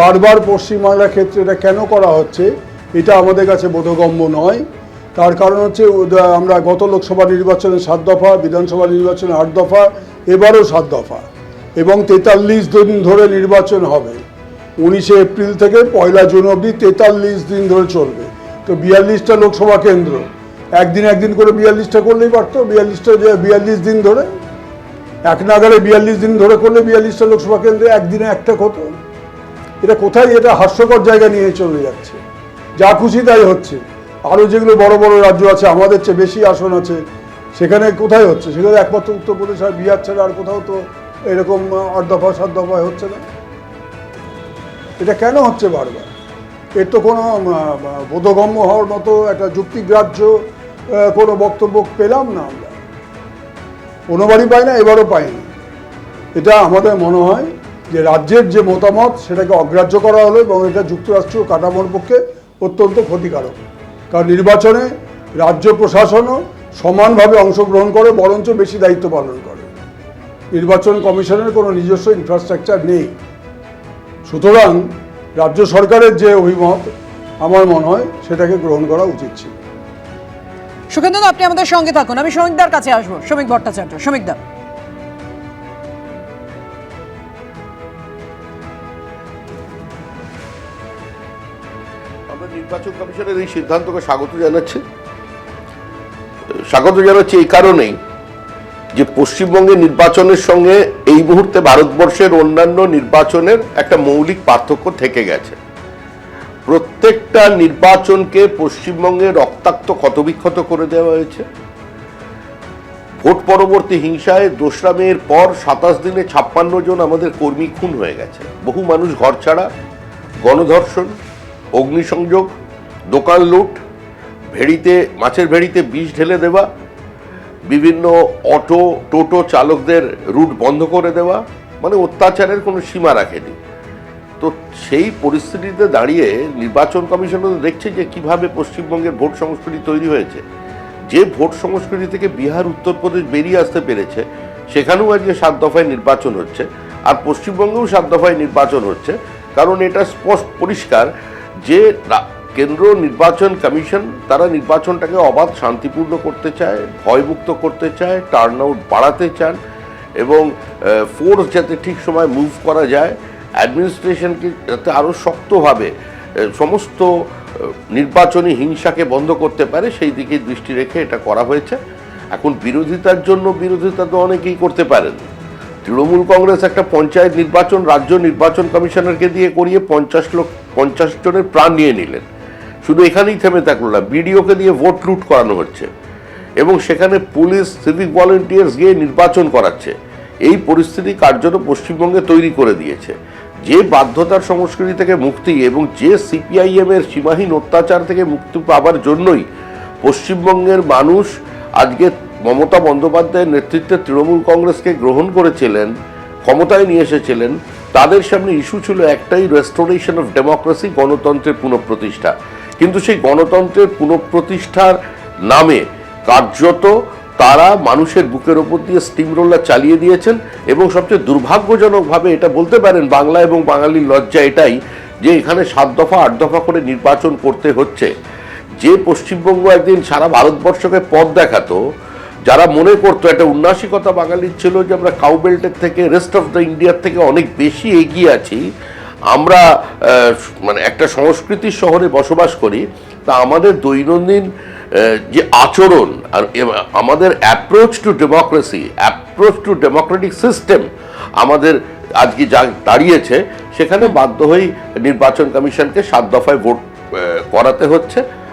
বারবার পশ্চিমবাংলার ক্ষেত্রে এটা কেন করা হচ্ছে এটা আমাদের কাছে বোধগম্য নয়। তার কারণ হচ্ছে আমরা গত লোকসভা নির্বাচনে 7 দফা, বিধানসভা নির্বাচনে 8 দফা, এবারও 7 দফা, এবং 43 দিন ধরে নির্বাচন হবে। 19শে এপ্রিল থেকে 1লা জুন অবধি 43 দিন ধরে চলবে। তো 42টা লোকসভা কেন্দ্র, একদিন করে 42টা করলেই পারতো। 42 দিন ধরে এক নাগারে 42 দিন ধরে করলে 42টা লোকসভা কেন্দ্রে একদিনে একটা হতো। এটা কোথায়, এটা হাস্যকর জায়গা নিয়ে চলে যাচ্ছে। যা খুশি তাই হচ্ছে। আরও যেগুলো বড় বড় রাজ্য আছে, আমাদের চেয়ে বেশি আসন আছে, সেখানে কোথায় হচ্ছে? সেখানে একমাত্র উত্তরপ্রদেশ আর বিহার ছাড়া আর কোথাও তো এরকম 8 দফা 7 দফায় হচ্ছে না। এটা কেন হচ্ছে বারবার? এর তো কোনো বোধগম্য হওয়ার মতো একটা যুক্তিগ্রাহ্য কোনো বক্তব্য পেলাম না আমরা। কোনোবারই পাই না, এবারও পাইনি। এটা আমাদের মনে হয় যে রাজ্যের যে মতামত সেটাকে অগ্রাহ্য করা হলো, এবং এটা যুক্তরাষ্ট্রীয় কাঠামোর পক্ষে অত্যন্ত ক্ষতিকারক। কারণ নির্বাচনে রাজ্য প্রশাসনও সমানভাবে অংশগ্রহণ করে, বরঞ্চ বেশি দায়িত্ব পালন করে। নির্বাচন কমিশনের কোনো নিজস্ব ইনফ্রাস্ট্রাকচার নেই। সুতরাং রাজ্য সরকারের যে অভিমত, আমার মনে হয় সেটাকে গ্রহণ করা উচিত ছিল। সুখেন্দু, আপনি আমাদের সঙ্গে থাকুন। আমি শ্রমিকদার কাছে আসবো। শ্রমিক ভট্টাচার্য, শ্রমিকদা। আমরা নির্বাচন কমিশনের এই সিদ্ধান্তকে স্বাগত জানাচ্ছি এই কারণেই যে পশ্চিমবঙ্গের নির্বাচনের সঙ্গে এই মুহূর্তে ভারতবর্ষের অন্যান্য নির্বাচনের একটা মৌলিক পার্থক্য থেকে গেছে। প্রত্যেকটা নির্বাচনকে পশ্চিমবঙ্গে রক্তাক্ত ক্ষতবিক্ষত করে দেওয়া হয়েছে। ভোট পরবর্তী হিংসায় 2রা মের পর 27 দিনে 56 জন আমাদের কর্মী খুন হয়ে গেছে। বহু মানুষ ঘর ছাড়া, গণধর্ষণ, অগ্নিসংযোগ, দোকান লুট, মাছের ভেড়িতে বিষ ঢেলে দেওয়া, বিভিন্ন অটো টোটো চালকদের রুট বন্ধ করে দেওয়া, মানে অত্যাচারের কোনো সীমা রাখেনি। তো সেই পরিস্থিতিতে দাঁড়িয়ে নির্বাচন কমিশন দেখছে যে কিভাবে পশ্চিমবঙ্গের ভোট সংস্কৃতি তৈরি হয়েছে। যে ভোট সংস্কৃতি থেকে বিহার, উত্তরপ্রদেশ বেরিয়ে আসতে পেরেছে, সেখানেও আজকে 7 দফায় নির্বাচন হচ্ছে, আর পশ্চিমবঙ্গেও 7 দফায় নির্বাচন হচ্ছে। কারণ এটা পরিষ্কার যে কেন্দ্র নির্বাচন কমিশন তারা নির্বাচনটাকে অবাধ শান্তিপূর্ণ করতে চায়, ভয়মুক্ত করতে চায়, টার্ন আউট বাড়াতে চান, এবং ফোর্স যাতে ঠিক সময় মুভ করা যায়, অ্যাডমিনিস্ট্রেশনকে যাতে আরও শক্তভাবে সমস্ত নির্বাচনী হিংসাকে বন্ধ করতে পারে, সেই দিকে দৃষ্টি রেখে এটা করা হয়েছে। এখন বিরোধিতার জন্য বিরোধিতা তো অনেকেই করতে পারেন। তৃণমূল কংগ্রেস একটা পঞ্চায়েত নির্বাচন রাজ্য নির্বাচন কমিশনারকে দিয়ে করিয়ে 50 জনের প্রাণ নিয়ে নিলেন। শুধু এখানেই থেমে থাকলো না, বিডিওকে দিয়ে ভোট লুট করানো হচ্ছে, এবং সেখানে পুলিশ, সিভিক ভলেন্টিয়ার্স গিয়ে নির্বাচন করাচ্ছে। এই পরিস্থিতি কার্যত পশ্চিমবঙ্গে তৈরি করে দিয়েছে। যে বাধ্যতার সংস্কৃতি থেকে মুক্তি এবং যে সিপিআইএম এর সীমাহীন অত্যাচার থেকে মুক্তি পাবার জন্যই পশ্চিমবঙ্গের মানুষ আজকে মমতা বন্দ্যোপাধ্যায়ের নেতৃত্বে তৃণমূল কংগ্রেসকে গ্রহণ করেছিলেন, ক্ষমতায় নিয়ে এসেছিলেন। তাদের সামনে ইস্যু ছিল একটাই, রেস্টোরেশন অফ ডেমোক্রেসি, গণতন্ত্রের পুনঃপ্রতিষ্ঠা। কিন্তু সেই গণতন্ত্রের পুনঃপ্রতিষ্ঠার নামে কার্যত তারা মানুষের বুকের ওপর দিয়ে স্টিম রোলার চালিয়ে দিয়েছেন। এবং সবচেয়ে দুর্ভাগ্যজনকভাবে এটা বলতে পারেন, বাংলা এবং বাঙালির লজ্জা এটাই যে এখানে 7 দফা 8 দফা করে নির্বাচন করতে হচ্ছে। যে পশ্চিমবঙ্গ একদিন সারা ভারতবর্ষকে পথ দেখাতো, যারা মনে করতো, একটা উন্নাসিকতা বাঙালির ছিল যে আমরা কাউবেল্টের থেকে, রেস্ট অফ দ্য ইন্ডিয়ার থেকে অনেক বেশি এগিয়ে আছি, আমরা মানে একটা সংস্কৃতির শহরে বসবাস করি, তা আমাদের দৈনন্দিন যে আচরণ আর আমাদের approach to democracy, approach to Democratic system আমাদের আজকে যা দাঁড়িয়েছে, সেখানে বাধ্য হয়েই নির্বাচন কমিশনকে 7 দফায় ভোট করাতে হচ্ছে।